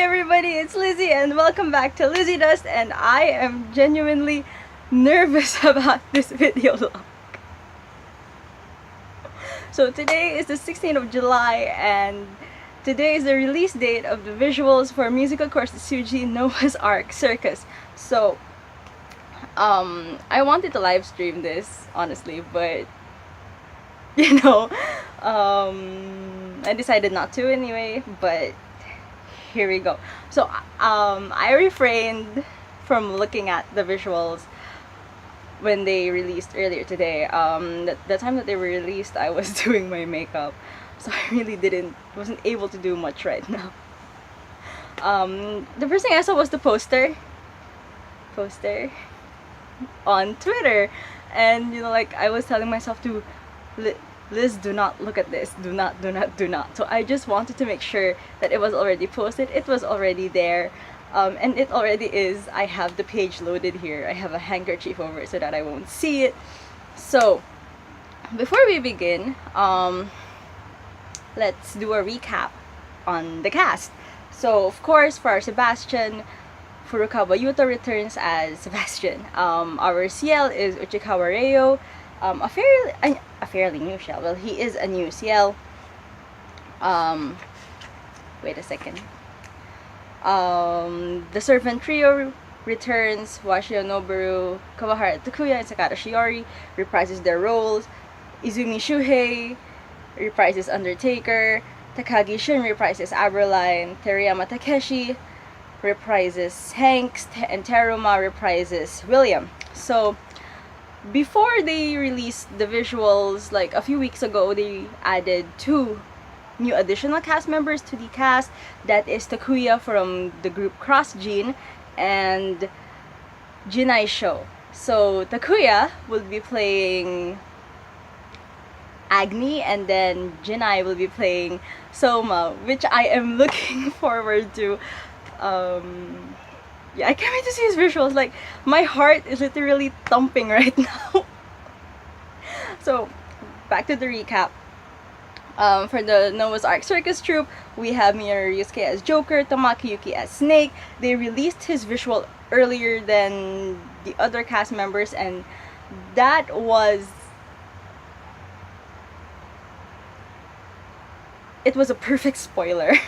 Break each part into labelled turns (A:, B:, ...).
A: everybody, it's Lizzie and welcome back to Lizzie Dust, and I am genuinely nervous about this video log. So today is the 16th of July and today is the release date of the visuals for Musical Kuroshitsuji Noah's Ark Circus. So I wanted to live stream this honestly, but I decided not to anyway, but here we go. So I refrained from looking at the visuals when they released earlier today. The time that they were released, I was doing my makeup, so I really wasn't able to do much right now. The first thing I saw was the poster on Twitter, and I was telling myself to Liz, do not look at this, do not. So I just wanted to make sure that it was already posted, it was already there, and it already is. I have the page loaded here. I have a handkerchief over it so that I won't see it. So before we begin, let's do a recap on the cast. So of course, for our Sebastian, Furukawa Yuta returns as Sebastian. Our Ciel is Uchikawa Reo, a fairly new Ciel. Well, he is a new Ciel. Wait a second. The Serpent Trio returns. Washio Noboru, Kawahara Takuya, and Sakata Shiori reprises their roles. Izumi Shuhei reprises Undertaker. Takagi Shun reprises Aberline. Teriyama Takeshi reprises Hanks, and Teruma reprises William. So before they released the visuals, like a few weeks ago, they added 2 new additional cast members to the cast. That is Takuya from the group Cross Gene and Jinai Sho. So Takuya will be playing Agni, and then Jinai will be playing Soma, which I am looking forward to. Yeah, I can't wait to see his visuals. Like, my heart is literally thumping right now. So, back to the recap. For the Noah's Ark Circus troupe, we have Miura Ryusuke as Joker, Tamaki Yuki as Snake. They released his visual earlier than the other cast members, and that was... it was a perfect spoiler.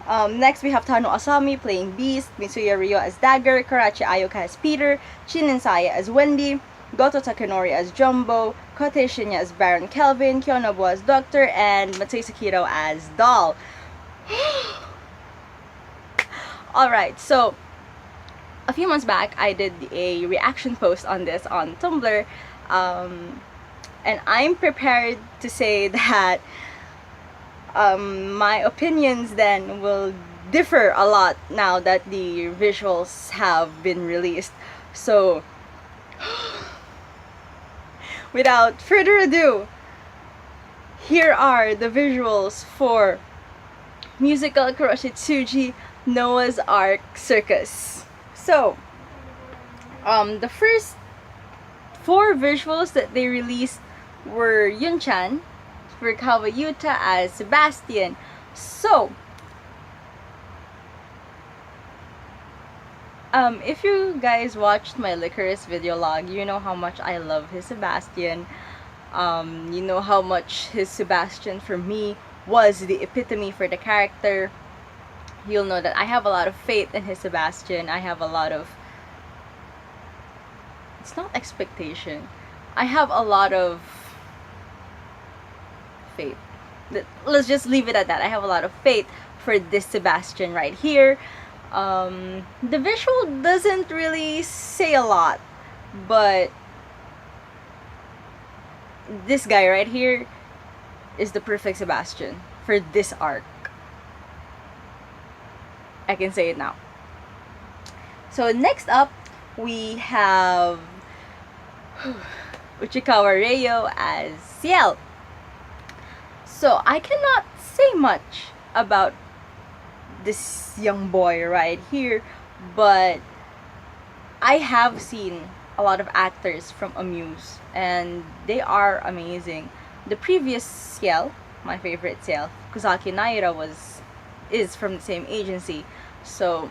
A: Next, we have Tano Asami playing Beast, Mitsuya Ryo as Dagger, Karachi Ayoka as Peter, Shin and Saya as Wendy, Goto Takanori as Jumbo, Kote Shinya as Baron Kelvin, Kyonobu as Doctor, and Matsui Sakiro as Doll. Alright, so a few months back, I did a reaction post on this on Tumblr, and I'm prepared to say that my opinions then will differ a lot now that the visuals have been released. So without further ado, here are the visuals for Musical Kuroshitsuji Noah's Ark Circus. So the first 4 visuals that they released were Yun-chan, Furukawa Yuta as Sebastian. So if you guys watched my Licorice video log, you know how much I love his Sebastian. You know how much his Sebastian for me was the epitome for the character. You'll know that I have a lot of faith in his Sebastian. I have a lot of... it's not expectation. I have a lot of faith. Let's just leave it at that. I have a lot of faith for this Sebastian right here. The visual doesn't really say a lot, but this guy right here is the perfect Sebastian for this arc. I can say it now. So next up, we have Uchikawa Reo as Ciel. So I cannot say much about this young boy right here, but I have seen a lot of actors from Amuse, and they are amazing. The previous Ciel, my favorite Ciel, Kusaki Naira, was is from the same agency. So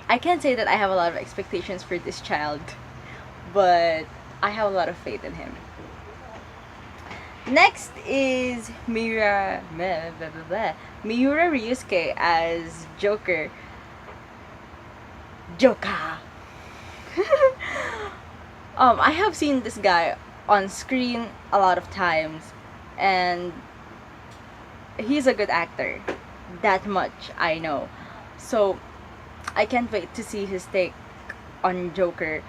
A: I can't say that I have a lot of expectations for this child, but I have a lot of faith in him. Next is Miura Ryusuke as Joker. I have seen this guy on screen a lot of times, and he's a good actor. That much I know. So I can't wait to see his take on Joker.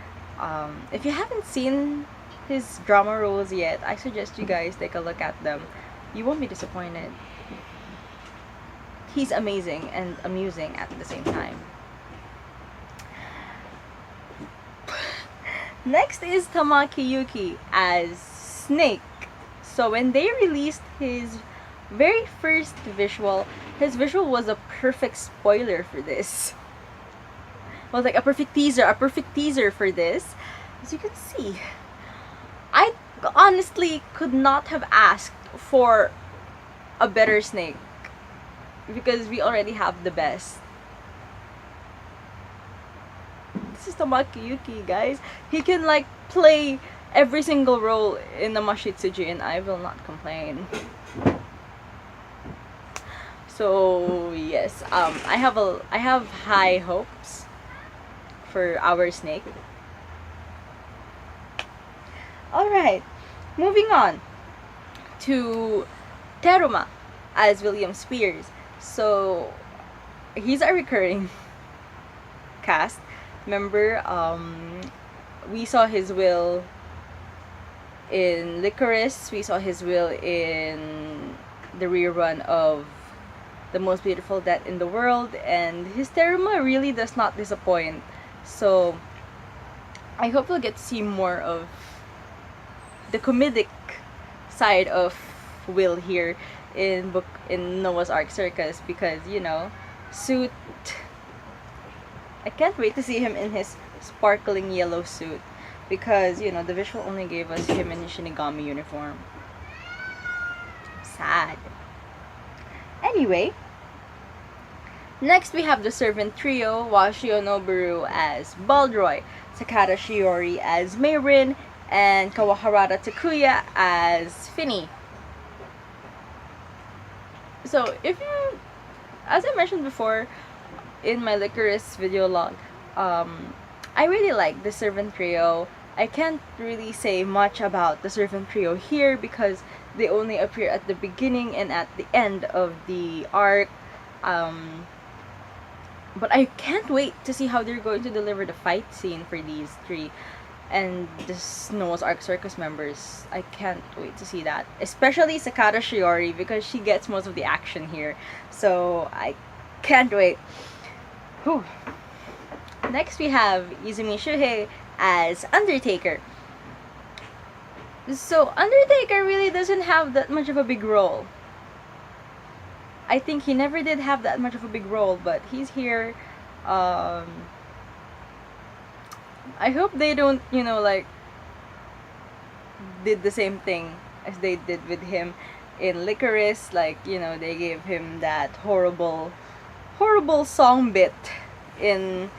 A: If you haven't seen his drama roles yet, I suggest you guys take a look at them. You won't be disappointed. He's amazing and amusing at the same time. Next is Tamaki Yuki as Snake. So when they released his very first visual, his visual was a perfect spoiler for this. It was like a perfect teaser for this. As you can see, I honestly could not have asked for a better Snake, because we already have the best. This is Tamaki Yuki, guys. He can like play every single role in the Mashitsuji, and I will not complain. So yes, I have high hopes for our Snake. All right, moving on to Teruma as William Spears. So he's a recurring cast member. We saw his will in Licorice. We saw his will in the rerun of The Most Beautiful Death in the World, and his Teruma really does not disappoint. So I hope we'll get to see more of the comedic side of Will here in Noah's Ark Circus, because suit. I can't wait to see him in his sparkling yellow suit, because the visual only gave us him in his Shinigami uniform. Sad. Anyway, next we have the Serpent Trio: Washio Noboru as Baldroy, Sakata Shiori as Mayrin, and Kawaharada Takuya as Finny. So as I mentioned before in my Licorice video log, I really like the Serpent Trio. I can't really say much about the Serpent Trio here because they only appear at the beginning and at the end of the arc. But I can't wait to see how they're going to deliver the fight scene for these three and the Noah's Ark Circus members. I can't wait to see that, especially Sakata Shiori, because she gets most of the action here. So I can't wait. Whew. Next we have Izumi Shuhei as Undertaker. So Undertaker really doesn't have that much of a big role. I think he never did have that much of a big role, but he's here. I hope they don't, did the same thing as they did with him in Licorice. Like, they gave him that horrible song bit in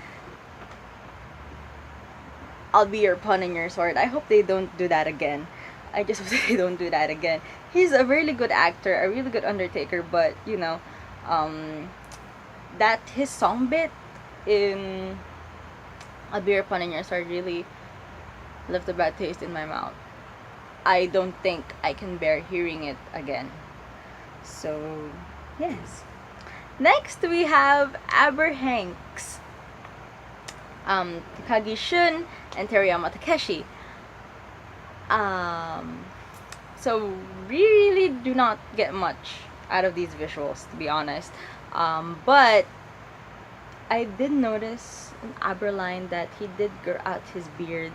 A: I'll Be Your Pawn and Your Sword. I hope they don't do that again. I just hope they don't do that again. He's a really good actor, a really good Undertaker, but that his song bit in I'll Be Your Pawn and Your Sword really left a bad taste in my mouth. I don't think I can bear hearing it again. So yes. Next we have Aber Hanks, Takagi Shun, and Teriyama Takeshi. So we really do not get much out of these visuals, to be honest. But I did notice in Aberline that he did grow out his beard.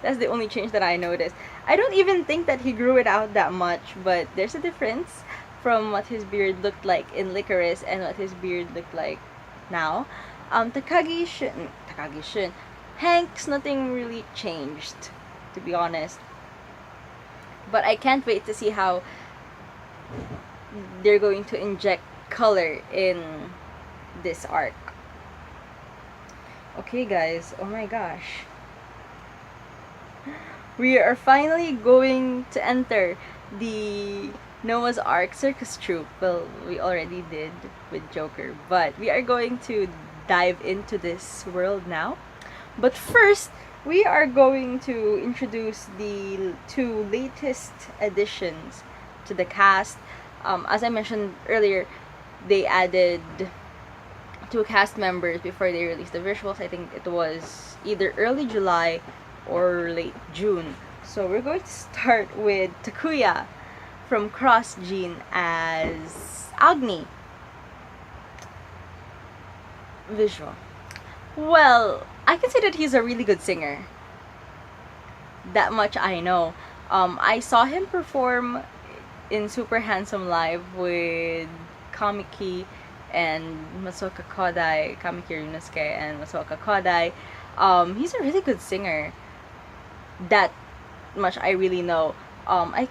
A: That's the only change that I noticed. I don't even think that he grew it out that much, but there's a difference from what his beard looked like in Licorice and what his beard looked like now. Takagi Shun. Hanks, nothing really changed, to be honest. But I can't wait to see how they're going to inject color in this arc. Okay, guys. Oh my gosh. We are finally going to enter the Noah's Ark Circus troupe. Well, we already did with Joker, but we are going to dive into this world now. But first, we are going to introduce the two latest additions to the cast. As I mentioned earlier, they added two cast members before they released the visuals. I think it was either early July or late June. So we're going to start with Takuya from Cross Gene as Agni. Visual. Well, I can say that he's a really good singer. That much I know. I saw him perform in Super Handsome Live with Kamiki and Masaoka Kodai, Kamiki Ryunosuke and Masaoka Kodai. He's a really good singer. That much I really know. I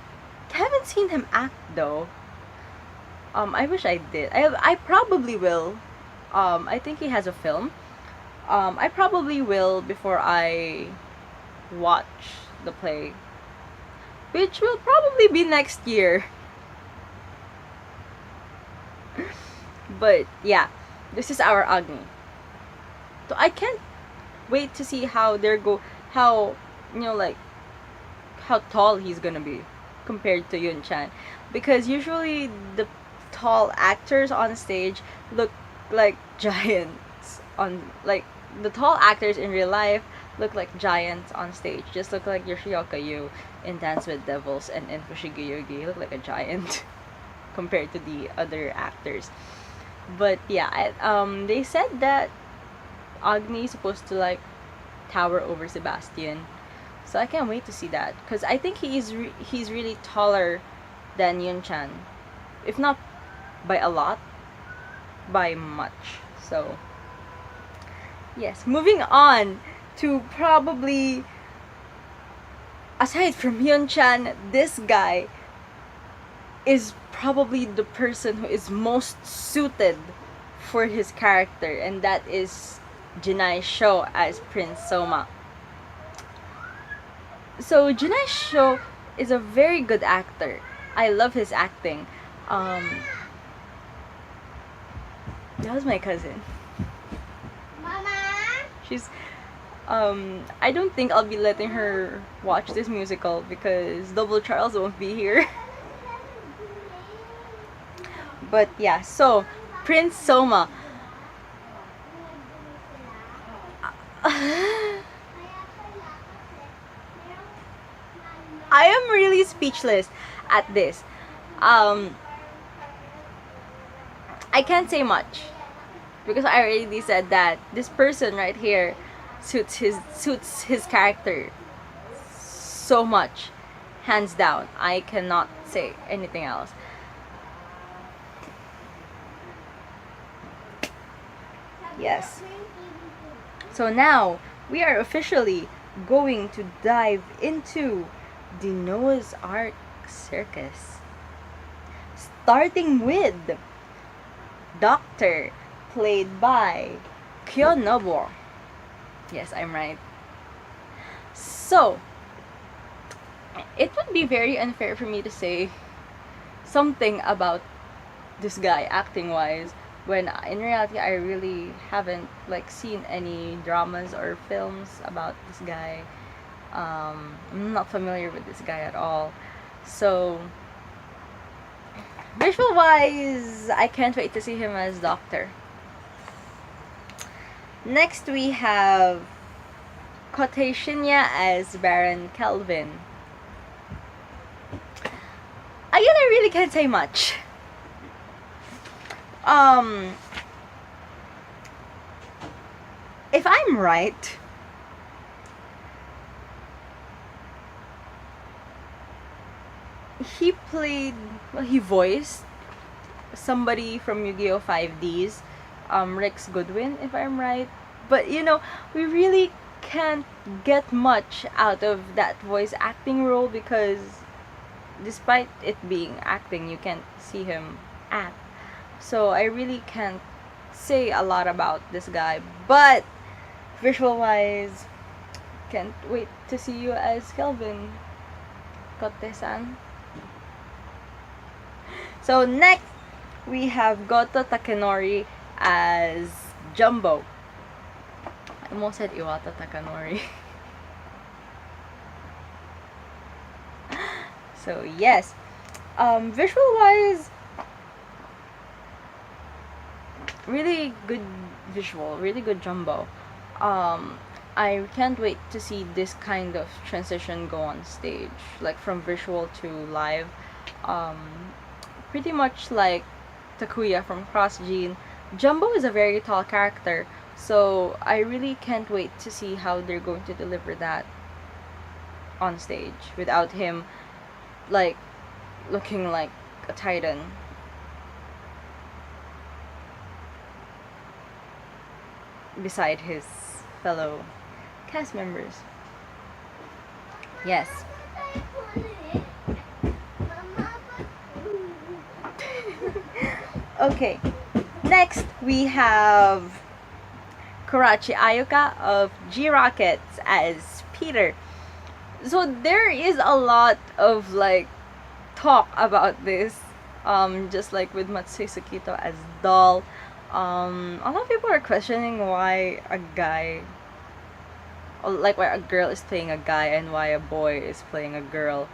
A: haven't seen him act though. I wish I did. I probably will. I think he has a film. I probably will before I watch the play, which will probably be next year. But yeah, this is our Agni. So I can't wait to see how how like how tall he's gonna be compared to Yun Chan, because usually the tall actors on stage look like giants on like the tall actors in real life look like giants on stage. Just look like Yoshioka Yu in Dance with Devils and in Fushigi Yogi. Look like a giant compared to the other actors. But yeah, they said that Agni is supposed to like tower over Sebastian. So I can't wait to see that, because I think he's really taller than Yun Chan, if not by a lot, by much. So yes, moving on to probably, aside from Yun Chan, this guy is probably the person who is most suited for his character, and that is Jinai Sho as Prince Soma. So Jinai Sho is a very good actor. I love his acting. That was my cousin.
B: Mama?
A: She's I don't think I'll be letting her watch this musical because Double Charles won't be here. But yeah, so Prince Soma. I am really speechless at this. I can't say much because I already said that this person right here suits his character so much, hands down. I cannot say anything else. Yes. So now we are officially going to dive into the Noah's Ark Circus, starting with Doctor, played by Kyonobu. Yes, I'm right. So it would be very unfair for me to say something about this guy acting wise when in reality I really haven't like seen any dramas or films about this guy. I'm not familiar with this guy at all. So visual wise, I can't wait to see him as Doctor. Next we have Kotei Shinya as Baron Kelvin. Again, I really can't say much. If I'm right, he voiced somebody from Yu-Gi-Oh! 5Ds, Rex Goodwin, if I'm right. But we really can't get much out of that voice acting role because despite it being acting, you can't see him act. So I really can't say a lot about this guy, but visual wise, can't wait to see you as Kelvin, Kote-san. So next, we have Goto Takanori as Jumbo. I almost said Iwata Takanori. So yes, visual wise, really good visual, really good Jumbo. I can't wait to see this kind of transition go on stage, like from visual to live. Pretty much like Takuya from Cross Gene. Jumbo is a very tall character, so I really can't wait to see how they're going to deliver that on stage without him like looking like a titan. Beside his fellow cast members. Yes. Okay. Next we have Karachi Ayuka of G-Rockets as Peter. So there is a lot of like talk about this. Just like with Matsui Sukito as Doll. A lot of people are questioning why a guy, like why a girl is playing a guy and why a boy is playing a girl.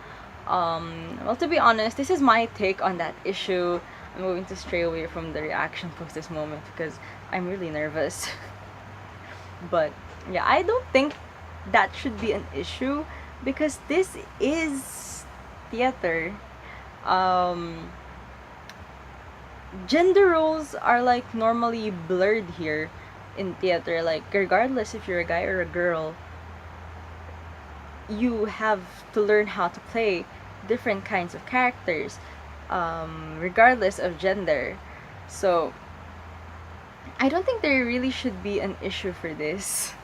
A: Well, to be honest, this is my take on that issue. I'm going to stray away from the reaction post this moment because I'm really nervous. But yeah, I don't think that should be an issue because this is theater. Gender roles are like normally blurred here in theater. Like regardless if you're a guy or a girl, you have to learn how to play different kinds of characters, regardless of gender. So I don't think there really should be an issue for this.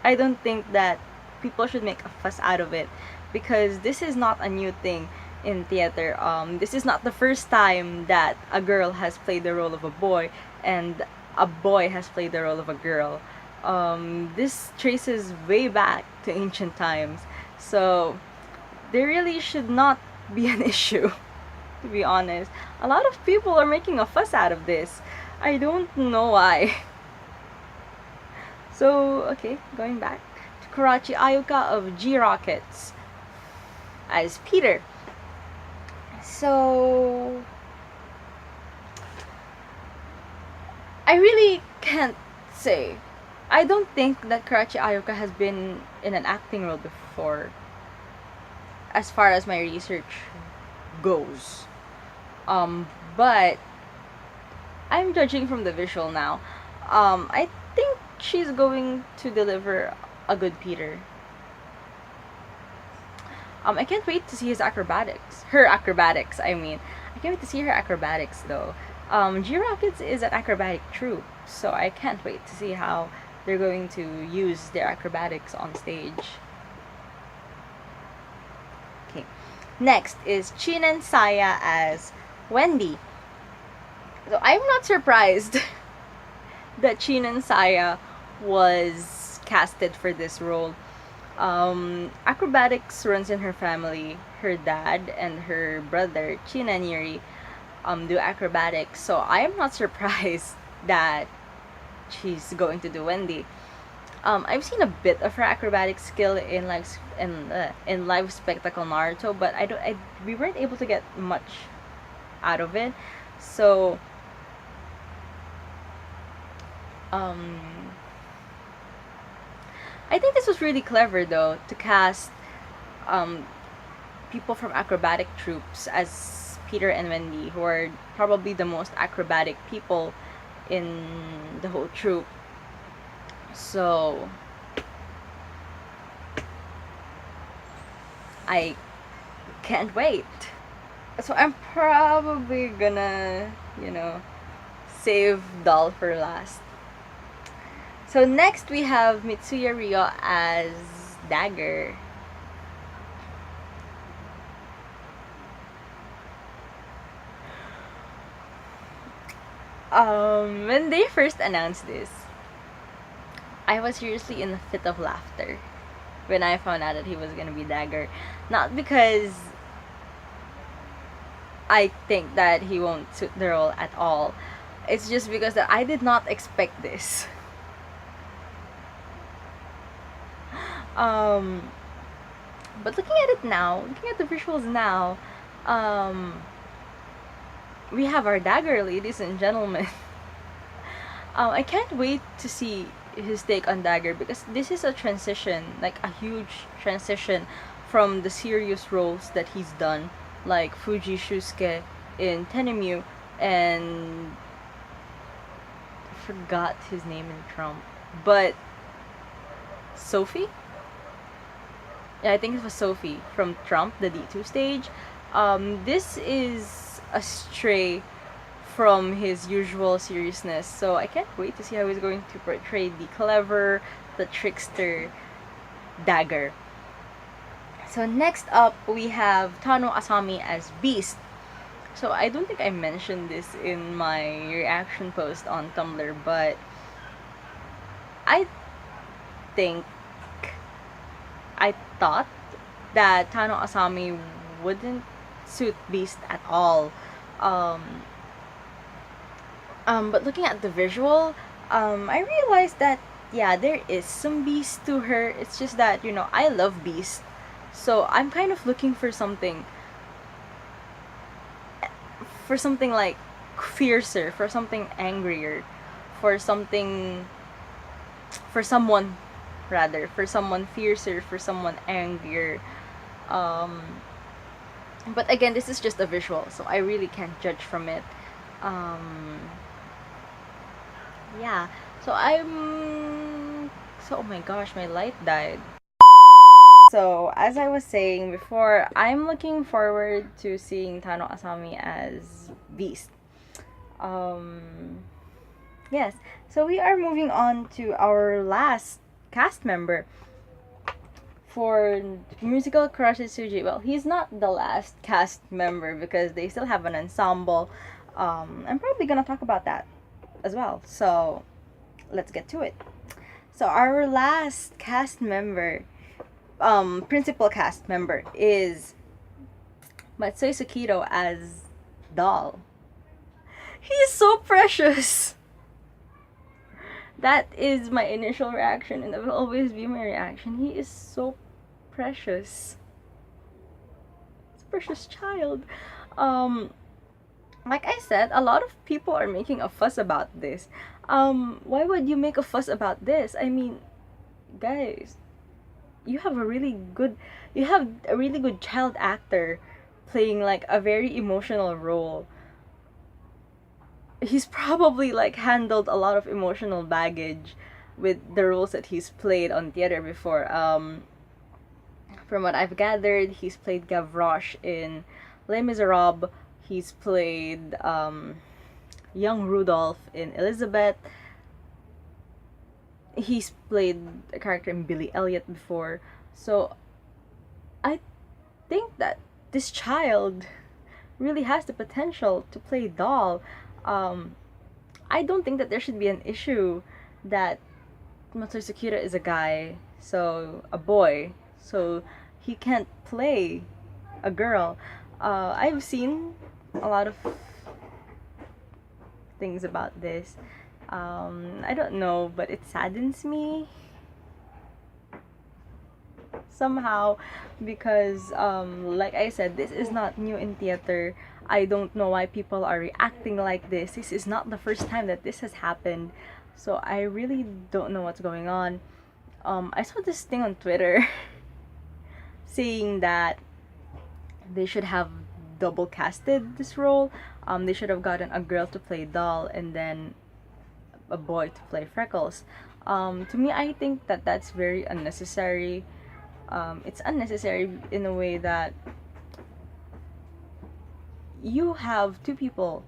A: I don't think that people should make a fuss out of it because this is not a new thing in theater. This is not the first time that a girl has played the role of a boy and a boy has played the role of a girl. This traces way back to ancient times. So there really should not be an issue, to be honest. A lot of people are making a fuss out of this. I don't know why. So, okay, going back to Karachi Ayuka of G-Rockets as Peter. So I really can't say. I don't think that Karachi Ayuka has been in an acting role before, as far as my research goes. But I'm judging from the visual now. I think she's going to deliver a good Peter. I can't wait to see his acrobatics. Her acrobatics, I mean. I can't wait to see her acrobatics, though. G-Rockets is an acrobatic troupe, so I can't wait to see how they're going to use their acrobatics on stage. Okay. Next is Chun and Saya as Wendy. So I'm not surprised that Chun and Saya was casted for this role. Acrobatics runs in her family. Her dad and her brother, Chun and Yuri, do acrobatics. So I am not surprised that she's going to do Wendy. I've seen a bit of her acrobatic skill in live spectacle Naruto, but we weren't able to get much out of it. So I think this was really clever though to cast people from acrobatic troupes as Peter and Wendy, who are probably the most acrobatic people in the whole troupe. So I can't wait. So I'm probably gonna, save Doll for last. So next we have Mitsuya Ryo as Dagger. When they first announced this, I was seriously in a fit of laughter when I found out that he was gonna be Dagger. Not because I think that he won't suit the role at all. It's just because that I did not expect this. Um, but looking at it now, looking at the visuals now, we have our Dagger, ladies and gentlemen. I can't wait to see his take on Dagger because this is a transition, like a huge transition from the serious roles that he's done, like Fuji Shusuke in Tenemu, and I forgot his name in Trump, but Sophie? Yeah, I think it was Sophie from Trump, the D2 stage. This is a stray from his usual seriousness, so I can't wait to see how he's going to portray the clever, the trickster Dagger. So next up, we have Tano Asami as Beast. So I don't think I mentioned this in my reaction post on Tumblr, but I think I thought that Tano Asami wouldn't suit Beast at all. But looking at the visual, I realized that yeah, there is some Beast to her. It's just that I love Beast, so I'm kind of looking for something like fiercer, for something angrier, for something, for someone rather, for someone fiercer, for someone angrier. Um, but again, this is just a visual, so I really can't judge from it. Yeah, so oh my gosh, my light died. So as I was saying before, I'm looking forward to seeing Tano Asami as Beast. Yes, so we are moving on to our last cast member for Musical Kuroshitsuji. Well, he's not the last cast member because they still have an ensemble. I'm probably gonna talk about that as well. So let's get to it. So our last cast member, principal cast member, is Matsui Sukito as Doll. He is so precious. That is my initial reaction, and that will always be my reaction. He is so precious. It's a precious child. Like I said, a lot of people are making a fuss about this. Why would you make a fuss about this? I mean, guys, you have a really good child actor playing like a very emotional role. He's probably like handled a lot of emotional baggage with the roles that he's played on theater before. From what I've gathered, he's played Gavroche in Les Miserables. He's played young Rudolph in Elizabeth. He's played a character in Billy Elliot before. So I think that this child really has the potential to play Doll. I don't think that there should be an issue that Matsui Sukita is a guy, so a boy, so he can't play a girl. I've seen a lot of things about this. I don't know, but it saddens me somehow because, like I said, this is not new in theater. I don't know why people are reacting like this. This is not the first time that this has happened. So I really don't know what's going on. I saw this thing on Twitter saying that they should have double casted this role. They should have gotten a girl to play Doll and then a boy to play Freckles. To me, I think that that's very unnecessary. It's unnecessary in a way that you have two people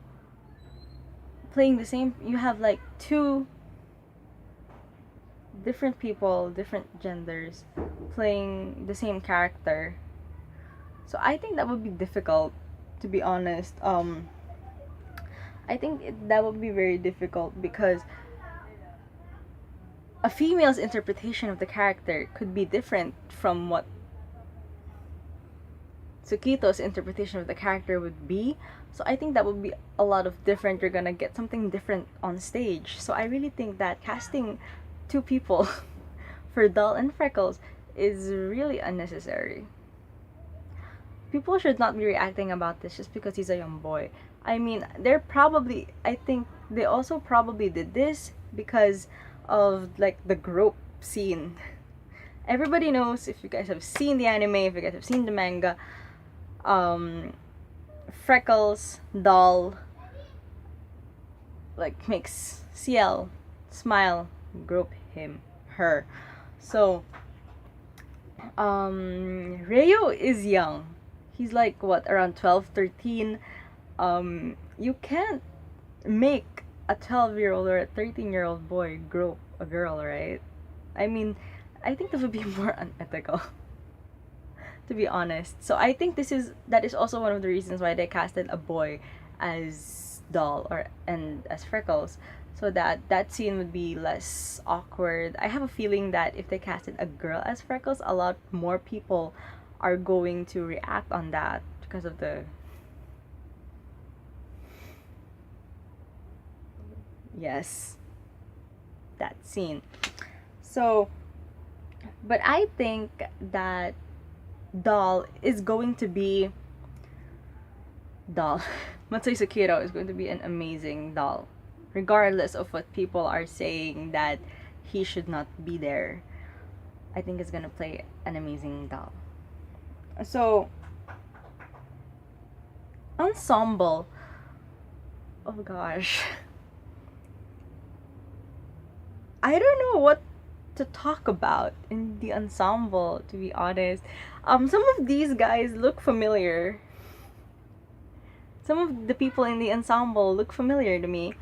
A: playing the same. You have like two different people, different genders, playing the same character. So I think that would be difficult, to be honest. I think that would be very difficult because a female's interpretation of the character could be different from what Tsukito's interpretation of the character would be. So I think that would be a lot of different. You're gonna get something different on stage. So I really think that casting two people for Doll and Freckles is really unnecessary. People should not be reacting about this just because he's a young boy. I mean, I think they also probably did this because of like the group scene. Everybody knows, if you guys have seen the anime, if you guys have seen the manga, Freckles, Doll, like makes Ciel smile, group him, her. So, Ryo is young. He's like, what, around 12, 13. You can't make a 12-year-old or a 13-year-old boy grope a girl, right? I mean, I think that would be more unethical, to be honest. So I think that is also one of the reasons why they casted a boy as Doll and as Freckles, so that scene would be less awkward. I have a feeling that if they casted a girl as Freckles, a lot more people are going to react on that because of the that scene. So, but I think that Doll is going to be Doll. Matsui Sukiro is going to be an amazing Doll, regardless of what people are saying that he should not be there. I think it's gonna play an amazing Doll. So, ensemble. Oh gosh. I don't know what to talk about in the ensemble, to be honest. Some of these guys look familiar. Some of the people in the ensemble look familiar to me.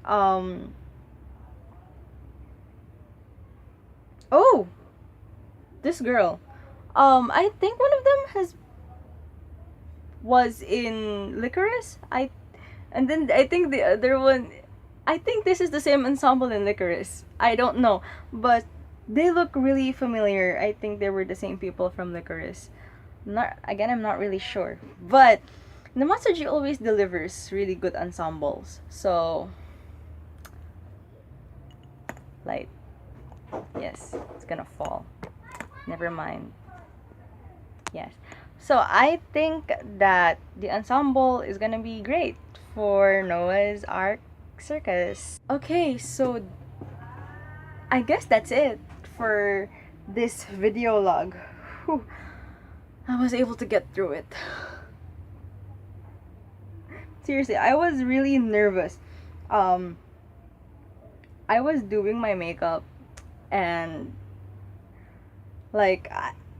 A: Oh, this girl. I think one of them was in Licorice. And then I think the other one. I think this is the same ensemble in Licorice. I don't know, but they look really familiar. I think they were the same people from Licorice. I'm not really sure, but Namasaji always delivers really good ensembles. So, light. Yes, it's gonna fall. Never mind. Yes. So I think that the ensemble is gonna be great for Noah's Ark Circus. Okay, so I guess that's it for this video log. Whew. I was able to get through it. Seriously, I was really nervous. I was doing my makeup and like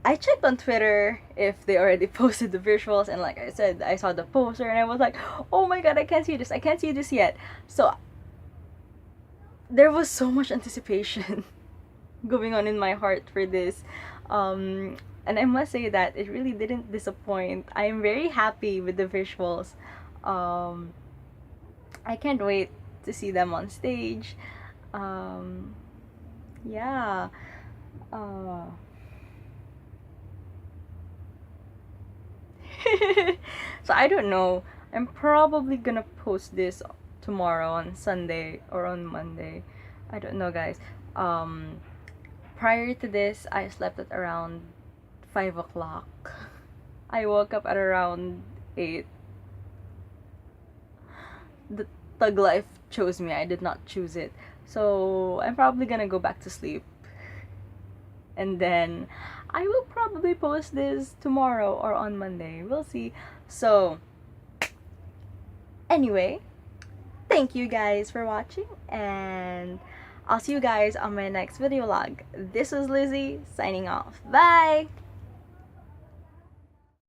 A: I checked on Twitter if they already posted the visuals, and like I said, I saw the poster and I was like, oh my god, I can't see this yet. So there was so much anticipation going on in my heart for this. And I must say that it really didn't disappoint. I am very happy with the visuals. I can't wait to see them on stage. Yeah. So I don't know. I'm probably gonna post this tomorrow on Sunday or on Monday. I don't know, guys. Prior to this, I slept at around 5 o'clock. I woke up at around 8. The thug life chose me. I did not choose it. So I'm probably gonna go back to sleep. And then I will probably post this tomorrow or on Monday. We'll see. So, anyway, thank you guys for watching, and I'll see you guys on my next video log. This was Lizzie, signing off. Bye!